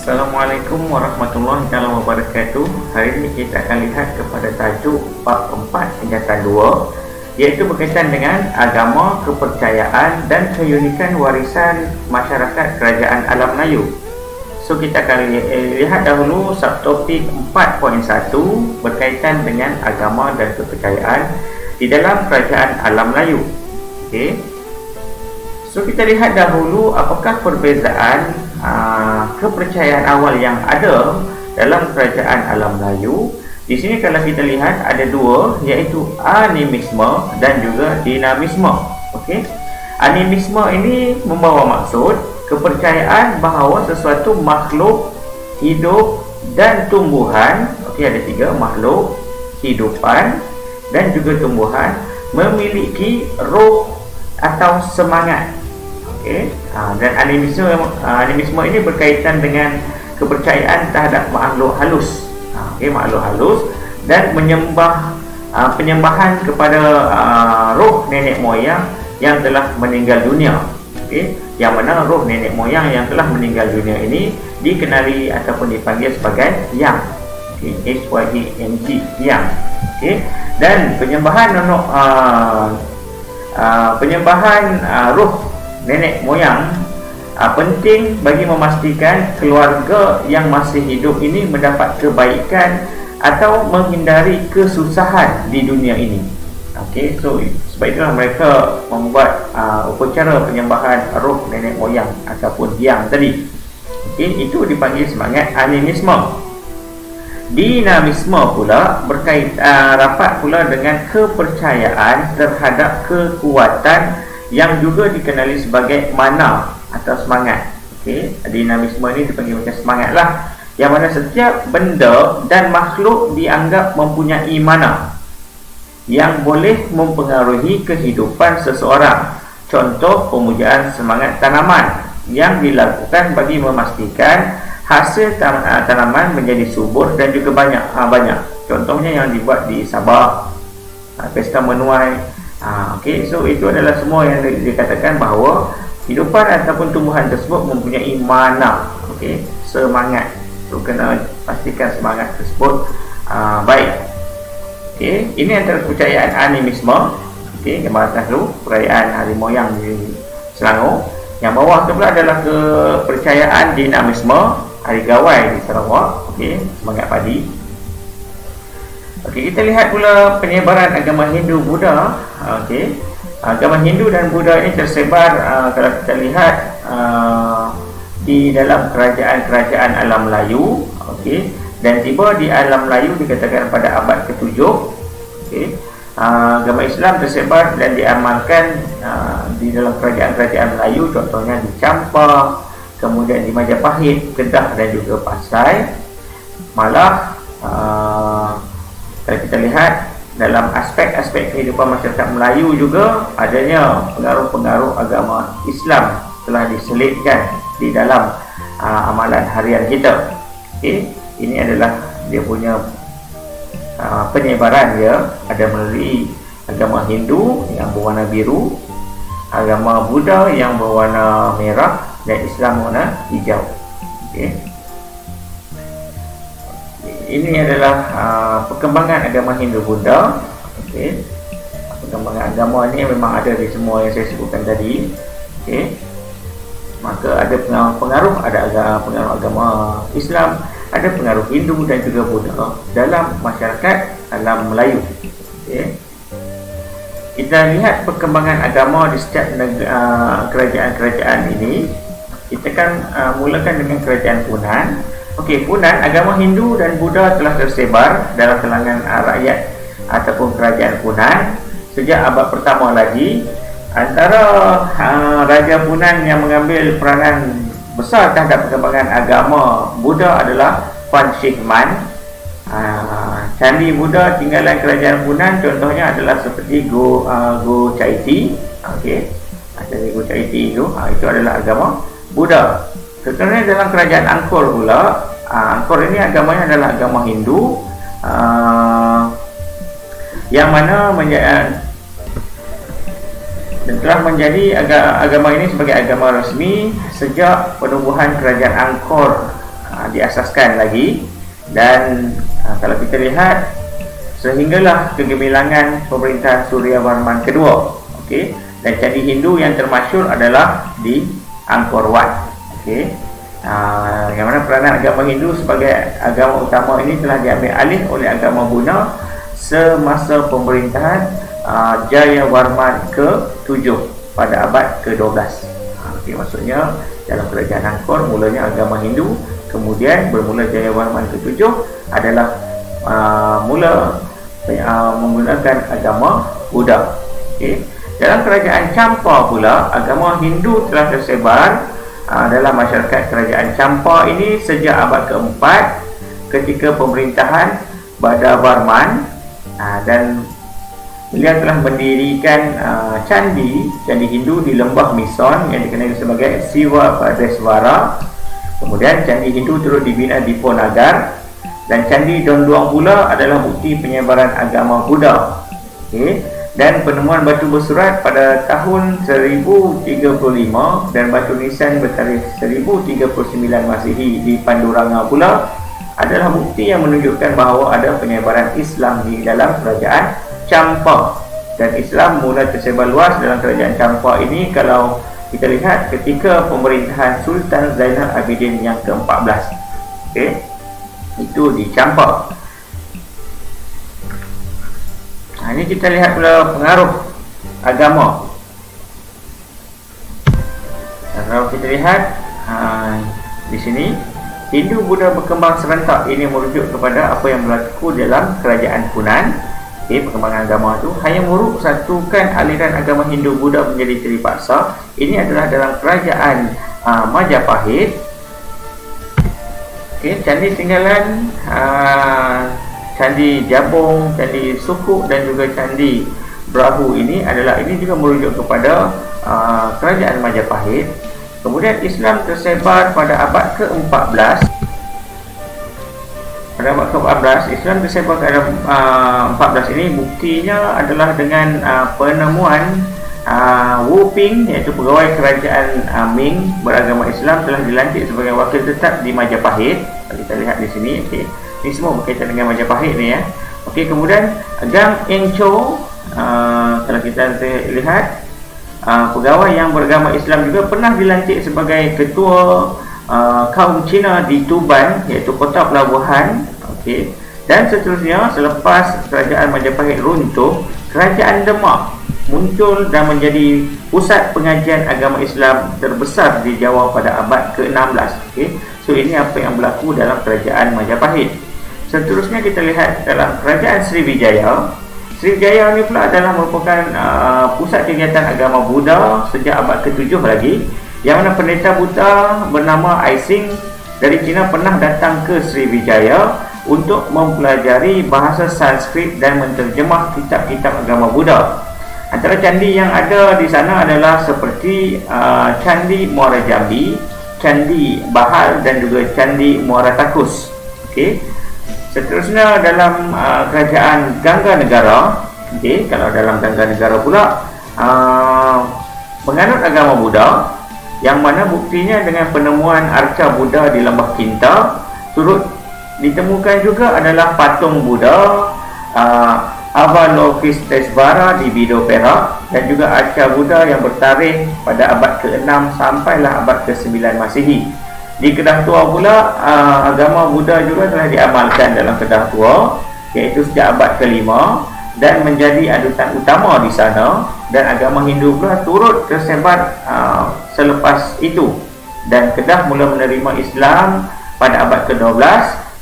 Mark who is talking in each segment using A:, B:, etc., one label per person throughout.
A: Assalamualaikum warahmatullahi wabarakatuh. Hari ini kita akan lihat kepada tajuk bab 4 tingkatan 2, iaitu berkaitan dengan agama, kepercayaan dan keunikan warisan masyarakat kerajaan alam Melayu. So kita akan lihat dahulu subtopik 4.1 berkaitan dengan agama dan kepercayaan di dalam kerajaan alam Melayu. Okey. So kita lihat dahulu apakah perbezaan kepercayaan awal yang ada dalam kerajaan alam Melayu. Di sini kalau kita lihat ada dua, iaitu animisme dan juga dinamisme. Okey. Animisme ini membawa maksud kepercayaan bahawa sesuatu makhluk hidup dan tumbuhan, okey, ada tiga: makhluk, hidupan dan juga tumbuhan memiliki roh atau semangat. Okay. Dan animisme ini berkaitan dengan kepercayaan terhadap makhluk halus, makhluk halus, dan penyembahan kepada roh nenek moyang yang telah meninggal dunia. Yang mana roh nenek moyang yang telah meninggal dunia ini dikenali ataupun dipanggil sebagai yang, HYANG, yang. Dan penyembahan roh nenek moyang penting bagi memastikan keluarga yang masih hidup ini mendapat kebaikan atau menghindari kesusahan di dunia ini. Okey, so sebab itulah mereka membuat upacara penyembahan roh nenek moyang ataupun yang tadi. Okey, itu dipanggil semangat animisme. Dinamisme pula rapat pula dengan kepercayaan terhadap kekuatan yang juga dikenali sebagai mana atau semangat. Okey, dinamisme ini dipanggil macam semangat lah, yang mana setiap benda dan makhluk dianggap mempunyai mana yang boleh mempengaruhi kehidupan seseorang. Contoh pemujaan semangat tanaman yang dilakukan bagi memastikan hasil tanaman menjadi subur dan juga banyak. Contohnya yang dibuat di Sabah, pesta menuai. Okey, so itu adalah semua yang dikatakan bahawa hidupan ataupun tumbuhan tersebut mempunyai mana. Okey, semangat. So kena pastikan semangat tersebut baik. Okey, ini antara kepercayaan animisme. Okey, gambar atas dulu perayaan hari moyang di Selangor. Yang bawah tu pula adalah kepercayaan dinamisme, hari gawai di Sarawak. Okey, semangat padi. Okey, kita lihat pula penyebaran agama Hindu Buddha. Okey, agama Hindu dan Buddha ini tersebar kalau kita lihat di dalam kerajaan-kerajaan alam Melayu. Okey, dan tiba di alam Melayu dikatakan pada abad ke-7. Okey, agama Islam tersebar dan diamalkan di dalam kerajaan-kerajaan Melayu, contohnya di Champa, kemudian di Majapahit, Kedah dan juga Pasai. Malah kalau kita lihat dalam aspek-aspek kehidupan masyarakat Melayu juga adanya pengaruh-pengaruh agama Islam telah diselipkan di dalam amalan harian kita. Okey, ini adalah dia punya penyebaran dia. Ada melalui agama Hindu yang berwarna biru, agama Buddha yang berwarna merah, dan Islam berwarna hijau. Okey, ini adalah perkembangan agama Hindu Buddha. Okey, perkembangan agama ini memang ada di semua yang saya sebutkan tadi. Okey, maka ada pengaruh, pengaruh agama Islam, ada pengaruh Hindu dan juga Buddha dalam masyarakat alam Melayu. Okey, kita lihat perkembangan agama di setiap kerajaan-kerajaan ini. Kita akan mulakan dengan kerajaan Punan. Okey, Punan, agama Hindu dan Buddha telah tersebar dalam kalangan rakyat ataupun kerajaan Punan sejak abad pertama lagi. Antara Raja Punan yang mengambil peranan besar terhadap perkembangan agama Buddha adalah Fan Shihman. Candi Buddha tinggalan kerajaan Punan contohnya adalah seperti Go Chaiti. Okey, candi Go Chaiti itu adalah agama Buddha. Contohnya dalam kerajaan Angkor pula, Angkor ini agamanya adalah agama Hindu, yang mana telah menjadi agama ini sebagai agama resmi sejak penubuhan kerajaan Angkor diasaskan lagi. Dan kalau kita lihat, sehinggalah kegemilangan pemerintahan Suryavarman kedua. Okey, dan candi Hindu yang termasyhur adalah di Angkor Wat. Okey, yang mana peranan agama Hindu sebagai agama utama ini telah diambil alih oleh agama Buddha semasa pemerintahan Jayavarman ke-7 pada abad ke-12. Okey, maksudnya dalam kerajaan Angkor mulanya agama Hindu, kemudian bermula Jayavarman ke-7 adalah mula menggunakan agama Buddha. Okay. Dalam kerajaan Champa pula, agama Hindu telah tersebar dalam masyarakat kerajaan Champa ini sejak abad ke-4 ketika pemerintahan Badavarman, dan beliau telah mendirikan candi Hindu di lembah Mison yang dikenali sebagai Siva Padeswara. Kemudian candi Hindu turut dibina di Ponagar, dan candi Donduang pula adalah bukti penyebaran agama Buddha. Okay. Dan penemuan batu bersurat pada tahun 1035 dan batu nisan bertarikh 1039 Masihi di Panduranga pula adalah bukti yang menunjukkan bahawa ada penyebaran Islam di dalam kerajaan Champa. Dan Islam mula tersebar luas dalam kerajaan Champa ini kalau kita lihat ketika pemerintahan Sultan Zainal Abidin yang ke-14. Okay. Itu di Champa. Ini kita lihat pula pengaruh agama. Kalau kita lihat di sini, Hindu Buddha berkembang serentak. Ini merujuk kepada apa yang berlaku dalam kerajaan Funan. Okay, perkembangan agama itu hanya satukan aliran agama Hindu Buddha menjadi terpaksa. Ini adalah dalam kerajaan Majapahit. Okay, candi tinggalan Candi Jabong, Candi Sukuk dan juga Candi Brahu ini juga merujuk kepada kerajaan Majapahit. Kemudian Islam tersebar pada abad ke-14. Pada abad ke-14 Islam tersebar pada 14 ini, buktinya adalah dengan penemuan Wu Ping, iaitu pegawai kerajaan Ming beragama Islam, telah dilantik sebagai wakil tetap di Majapahit. Kita lihat di sini. Okey, ini semua berkaitan dengan Majapahit ni ya. Okey, kemudian Gang Eng Cho, kalau kita lihat pegawai yang beragama Islam juga pernah dilantik sebagai ketua kaum Cina di Tuban, iaitu kota pelabuhan. Okey, dan seterusnya selepas kerajaan Majapahit runtuh, kerajaan Demak muncul dan menjadi pusat pengajian agama Islam terbesar di Jawa pada abad ke-16. Okay. So ini apa yang berlaku dalam kerajaan Majapahit. Seterusnya kita lihat dalam kerajaan Sriwijaya. Sriwijaya ini pula adalah merupakan pusat kegiatan agama Buddha sejak abad ke-7 lagi, yang mana pendeta Buddha bernama Aising dari China pernah datang ke Sriwijaya untuk mempelajari bahasa Sanskrit dan menterjemah kitab-kitab agama Buddha. Antara candi yang ada di sana adalah seperti Candi Muara Jambi, Candi Bahal dan juga Candi Muara Takus. Okey. Seterusnya dalam kerajaan Gangga Negara. Okey, kalau dalam Gangga Negara pula penganut agama Buddha, yang mana buktinya dengan penemuan arca Buddha di Lembah Kinta. Turut ditemukan juga adalah patung Buddha Avalokitesvara di Bido, Perak, dan juga arca Buddha yang bertarikh pada abad ke-6 sampailah abad ke-9 Masihi. Di Kedah Tua pula agama Buddha juga telah diamalkan dalam Kedah Tua, iaitu sejak abad ke-5 dan menjadi adutan utama di sana, dan agama Hindu pula turut tersebar selepas itu, dan Kedah mula menerima Islam pada abad ke-12,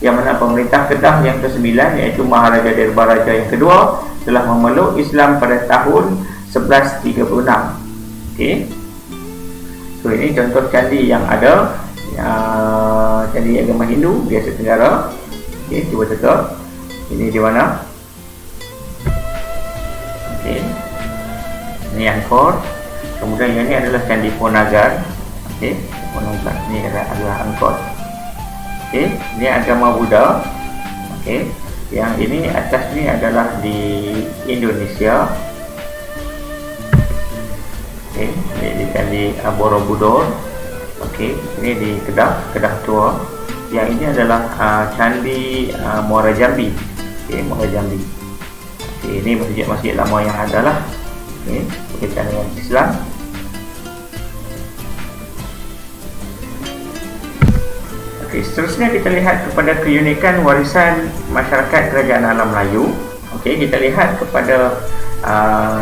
A: yang mana pemerintah Kedah yang ke-9 iaitu Maharaja Derbaraja yang kedua telah memeluk Islam pada tahun 1136. Okey. So ini contoh candi yang ada, candi agama Hindu di Asia Tenggara. Okey, cuba teka. Ini di mana? Okey. Ini Angkor. Kemudian yang ini adalah Candi Ponagar. Okey, Ponagar ini adalah Angkor. Okey, ini agama Buddha. Okey, yang ini atas ni adalah di Indonesia. Okey, ini di Candi Borobudur. Okey, ini di Kedah Tua. Yang ini adalah Candi Muara Jambi. Muara Jambi. Ini masjid lama yang ada lah. Berkaitan dengan Islam. Seterusnya kita lihat kepada keunikan warisan masyarakat kerajaan alam Melayu. Kita lihat kepada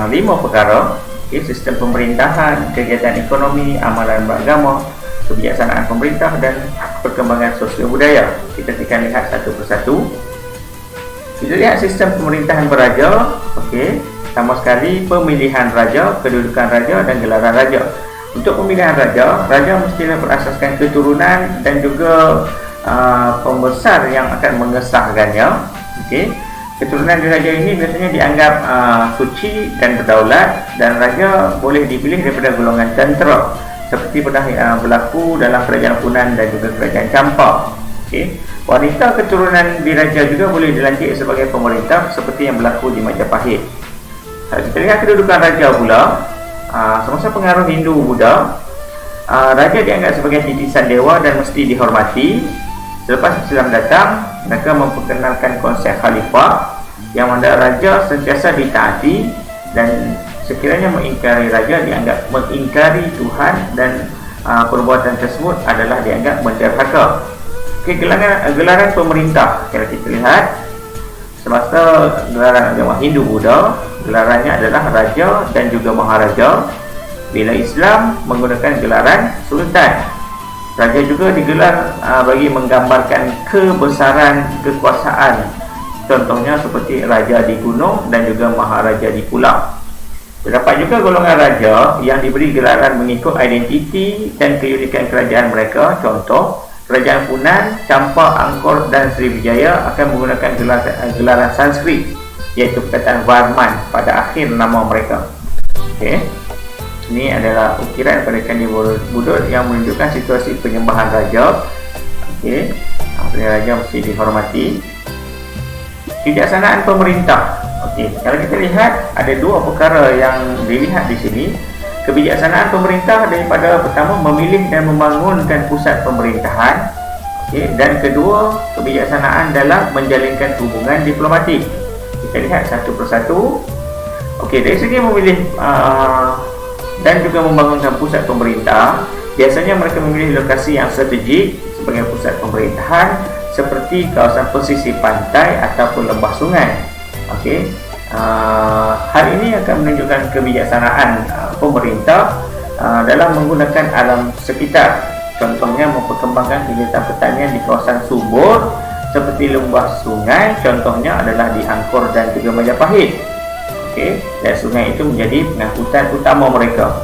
A: 5 perkara. Sistem pemerintahan, kegiatan ekonomi, amalan beragama, kebijaksanaan pemerintah dan perkembangan sosial budaya. Kita akan lihat satu persatu. Kita lihat sistem pemerintahan beraja. Pertama sekali pemilihan raja, kedudukan raja dan gelaran raja. Untuk pemilihan raja, raja mestilah berasaskan keturunan dan juga pembesar yang akan mengesahkannya. Keturunan raja ini biasanya dianggap suci dan berdaulat, dan raja boleh dipilih daripada golongan tentera seperti pernah berlaku dalam kerajaan Funan dan juga kerajaan Campa. Wanita keturunan diraja juga boleh dilantik sebagai pemerintah seperti yang berlaku di Majapahit. Kita lihat kedudukan raja pula. Semasa pengaruh Hindu-Buddha, raja dianggap sebagai titisan dewa dan mesti dihormati. Selepas Islam datang, mereka memperkenalkan konsep khalifah yang mana raja sentiasa ditaati, dan sekiranya mengingkari raja dianggap mengingkari Tuhan, dan perbuatan tersebut adalah dianggap menderhaka. Gelaran pemerintah, kalau kita lihat semasa gelaran agama Hindu-Buddha, gelarannya adalah raja dan juga maharaja. Bila Islam menggunakan gelaran sultan. Raja juga digelar bagi menggambarkan kebesaran kekuasaan. Contohnya seperti raja di gunung dan juga maharaja di pulau. Terdapat juga golongan raja yang diberi gelaran mengikut identiti dan keunikan kerajaan mereka. Contoh, kerajaan Funan, Campa, Angkor dan Sriwijaya akan menggunakan gelaran Sanskrit, iaitu perkataan Varman pada akhir nama mereka. Ini adalah ukiran pada Candi Borobudur yang menunjukkan situasi penyembahan raja. Raja mesti dihormati. Kebijaksanaan pemerintah. Kalau kita lihat, ada 2 perkara yang dilihat di sini. Kebijaksanaan pemerintah daripada pertama memilih dan membangunkan pusat pemerintahan. Dan kedua, kebijaksanaan dalam menjalinkan hubungan diplomatik. Kita lihat satu persatu. Dari segi memilih dan juga membangunkan pusat pemerintah, biasanya mereka memilih lokasi yang strategik sebagai pusat pemerintahan, seperti kawasan pesisir pantai ataupun lembah sungai. Hal ini akan menunjukkan kebijaksanaan pemerintah dalam menggunakan alam sekitar. Contohnya memperkembangkan kegiatan pertanian di kawasan subur seperti lembah sungai. Contohnya adalah di Angkor dan juga Majapahit. Dan sungai itu menjadi pengangkutan utama mereka.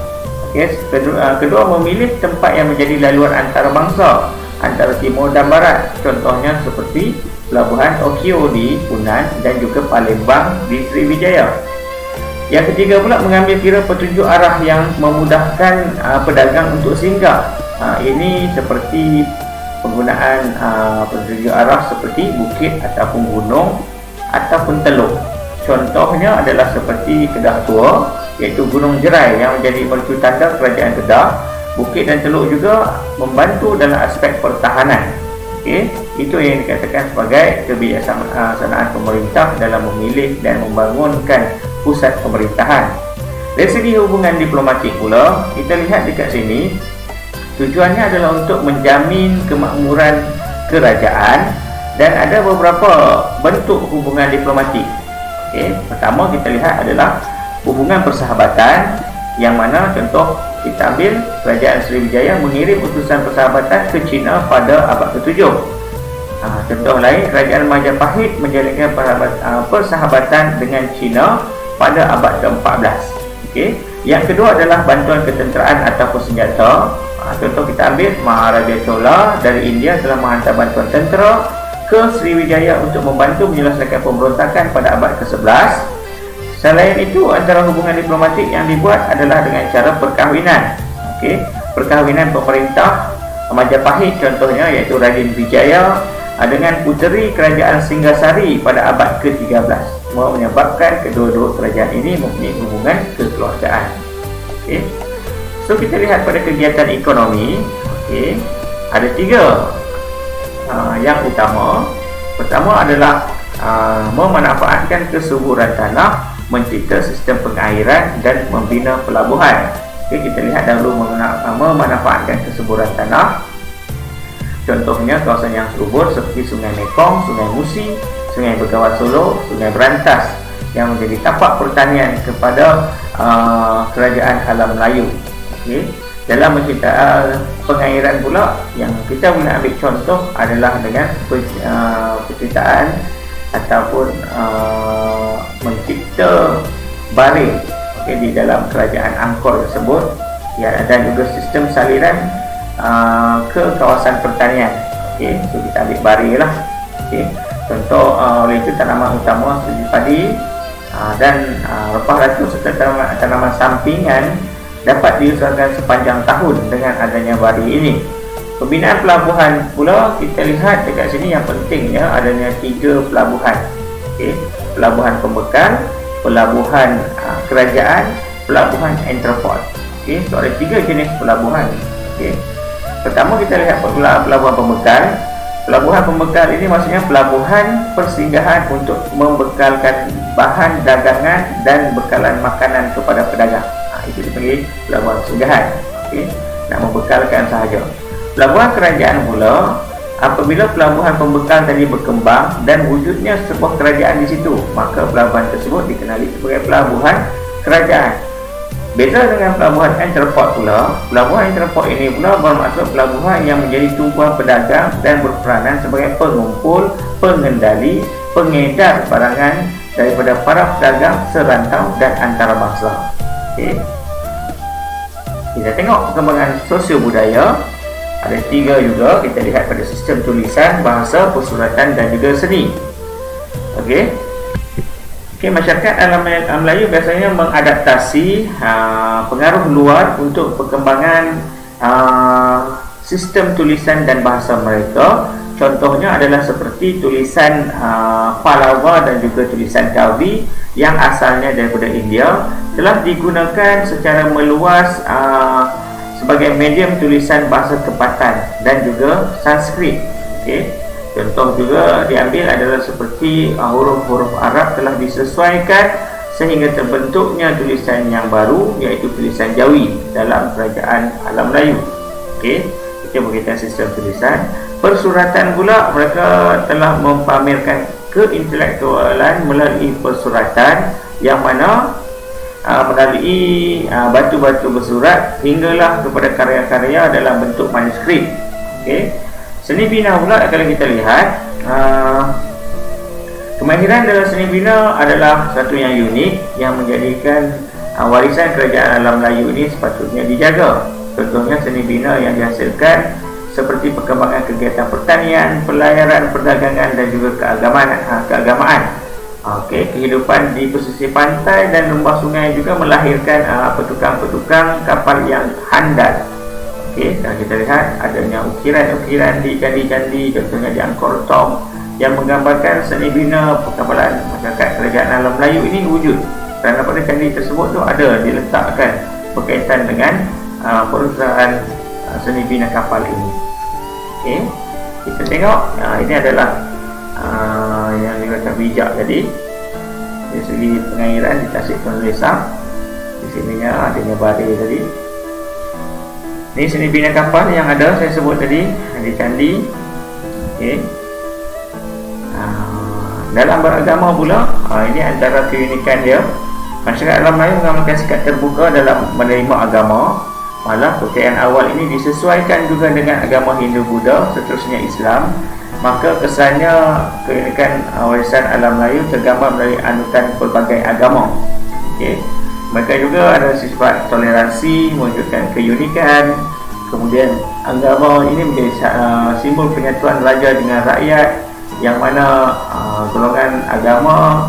A: Kedua, memilih tempat yang menjadi laluan antarabangsa antara timur dan barat. Contohnya seperti Pelabuhan Okio di Funan dan juga Palembang di Sriwijaya. Yang ketiga pula, mengambil kira petunjuk arah yang memudahkan pedagang untuk singgah. Ini seperti penggunaan petunjuk arah seperti bukit ataupun gunung ataupun teluk. Contohnya adalah seperti Kedah Tua, iaitu Gunung Jerai yang menjadi mercu tanda kerajaan Kedah. Bukit dan teluk juga membantu dalam aspek pertahanan. Itu yang dikatakan sebagai kebijaksanaan pemerintah dalam memilih dan membangunkan pusat pemerintahan. Dari segi hubungan diplomatik pula, kita lihat dekat sini, tujuannya adalah untuk menjamin kemakmuran kerajaan, dan ada beberapa bentuk hubungan diplomatik. Pertama kita lihat adalah hubungan persahabatan, yang mana contoh kita ambil kerajaan Sriwijaya mengirim utusan persahabatan ke China pada abad ke-7. Contoh lain, kerajaan Majapahit menjalinkan persahabatan dengan China pada abad ke-14. Yang kedua adalah bantuan ketenteraan ataupun senjata. Contoh kita ambil Maharaja Chola dari India telah menghantar bantuan tentera ke Sriwijaya untuk membantu menyelesaikan pemberontakan pada abad ke-11. Selain itu, antara hubungan diplomatik yang dibuat adalah dengan cara perkahwinan. Perkahwinan pemerintah Majapahit contohnya, iaitu Raden Wijaya dengan puteri kerajaan Singgasari pada abad ke-13, menyebabkan kedua-dua kerajaan ini mempunyai hubungan kekeluargaan. So kita lihat pada kegiatan ekonomi, ada 3 yang utama. Pertama adalah memanfaatkan kesuburan tanah, mencipta sistem pengairan dan membina pelabuhan. Okay, kita lihat dahulu memanfaatkan kesuburan tanah. Contohnya kawasan yang subur seperti Sungai Mekong, Sungai Musi, Sungai Bengawan Solo, Sungai Berantas yang menjadi tapak pertanian kepada kerajaan alam Melayu. Okay. Dalam mencipta pengairan pula, yang kita boleh ambil contoh adalah dengan penciptaan ataupun mencipta baring, okay, di dalam kerajaan Angkor tersebut, dan juga sistem saliran ke kawasan pertanian. Okay, so kita ambil baring lah. Okay. Contoh oleh itu tanaman utama seperti padi dan rempah ratu serta tanaman sampingan dapat diusahakan sepanjang tahun dengan adanya baring ini. Pembinaan pelabuhan pula, kita lihat dekat sini yang pentingnya adanya 3 pelabuhan. Okay. Pelabuhan pembekal, pelabuhan kerajaan, pelabuhan entrepot. Okay. So ada 3 jenis pelabuhan. Okay. Pertama kita lihat pelabuhan pembekal. Pelabuhan pembekal ini maksudnya pelabuhan persinggahan untuk membekalkan bahan dagangan dan bekalan makanan kepada pedagang. Itu dipanggil pelabuhan persinggahan. Okay. Nak membekalkan sahaja. Pelabuhan kerajaan pula, apabila pelabuhan pembekal tadi berkembang dan wujudnya sebuah kerajaan di situ, maka pelabuhan tersebut dikenali sebagai pelabuhan kerajaan. Beza dengan pelabuhan entrepot pula, pelabuhan entrepot ini pula bermaksud pelabuhan yang menjadi tumpuan pedagang dan berperanan sebagai pengumpul, pengendali, pengedar barangan daripada para pedagang serantau dan antarabangsa. Okay. Kita tengok perkembangan sosio budaya. Ada 3 juga, kita lihat pada sistem tulisan, bahasa, persuratan dan juga seni. Okey. Okay, masyarakat alam Melayu biasanya mengadaptasi pengaruh luar untuk perkembangan sistem tulisan dan bahasa mereka. Contohnya adalah seperti tulisan Pallawa dan juga tulisan Kavi yang asalnya daripada India, telah digunakan secara meluas sebagai medium tulisan bahasa tempatan dan juga Sanskrit. Okay. Contoh juga diambil adalah seperti huruf-huruf Arab telah disesuaikan sehingga terbentuknya tulisan yang baru, iaitu tulisan Jawi dalam kerajaan alam Melayu. Okay. Kita berkaitan sistem tulisan. Persuratan pula, mereka telah mempamerkan keintelektualan melalui persuratan yang mana melalui batu-batu bersurat hinggalah kepada karya-karya dalam bentuk manuskrip. Okay. Seni bina pula, kalau kita lihat kemahiran dalam seni bina adalah satu yang unik yang menjadikan warisan kerajaan alam Melayu ini sepatutnya dijaga. Contohnya seni bina yang dihasilkan seperti perkembangan kegiatan pertanian, pelayaran, perdagangan dan juga keagamaan. Okay, kehidupan di pesisir pantai dan lembah sungai juga melahirkan petukang-petukang kapal yang handal. Okay, dan kita lihat adanya ukiran-ukiran di candi-candi, contohnya di Angkor Thom, yang menggambarkan seni bina perkapalan masyarakat kerajaan alam Melayu ini wujud. Kerana pada candi tersebut tu ada diletakkan berkaitan dengan perusahaan seni bina kapal ini. Okay, kita tengok ini adalah yang dikatakan bijak tadi. Dari segi pengairan di Tasik Penulisan, di sininya adanya badai tadi. Ini seni bina kapal yang ada saya sebut tadi di candi. Okay. Dalam beragama pula, ini antara keunikan dia. Masyarakat alam Melayu mengamalkan sikap terbuka dalam menerima agama. Malah percayaan awal ini disesuaikan juga dengan agama Hindu, Buddha, seterusnya Islam. Maka kesannya keunikan warisan alam Melayu tergambar melalui anutan pelbagai agama. Okay. Mereka juga ada sifat toleransi, menunjukkan keunikan. Kemudian agama ini menjadi simbol penyatuan raja dengan rakyat, yang mana golongan agama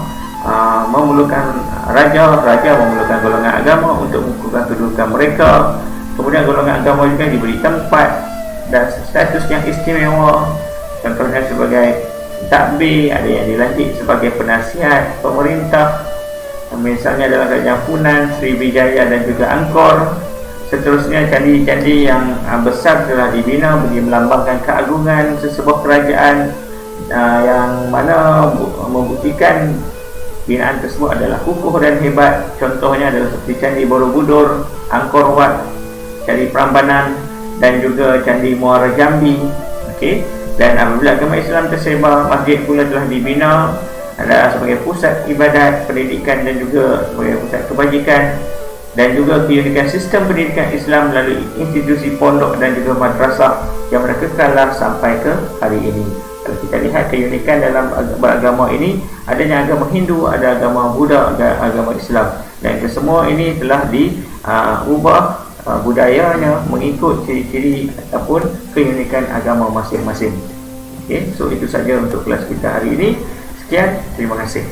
A: memerlukan raja memerlukan golongan agama untuk mengukuhkan kedudukan mereka. Kemudian golongan agama juga diberi tempat dan status yang istimewa. Contohnya sebagai takbir, ada yang dilantik sebagai penasihat pemerintah. Misalnya dalam kerajaan Funan, Sriwijaya dan juga Angkor. Seterusnya candi-candi yang besar telah dibina bagi melambangkan keagungan sesebuah kerajaan, yang mana membuktikan binaan tersebut adalah kukuh dan hebat. Contohnya adalah seperti Candi Borobudur, Angkor Wat, Candi Prambanan dan juga Candi Muara Jambi. Okey, dan apabila agama Islam tersebar, masjid pula telah dibina adalah sebagai pusat ibadat, pendidikan dan juga sebagai pusat kebajikan, dan juga keunikan sistem pendidikan Islam melalui institusi pondok dan juga madrasah yang berkekalan sampai ke hari ini. Kalau kita lihat keunikan dalam beragama ini, adanya agama Hindu, ada agama Buddha, ada agama Islam, dan kesemua ini telah diubah budayanya mengikut ciri-ciri ataupun keunikan agama masing-masing. Okey, so itu saja untuk kelas kita hari ini. Sekian, terima kasih.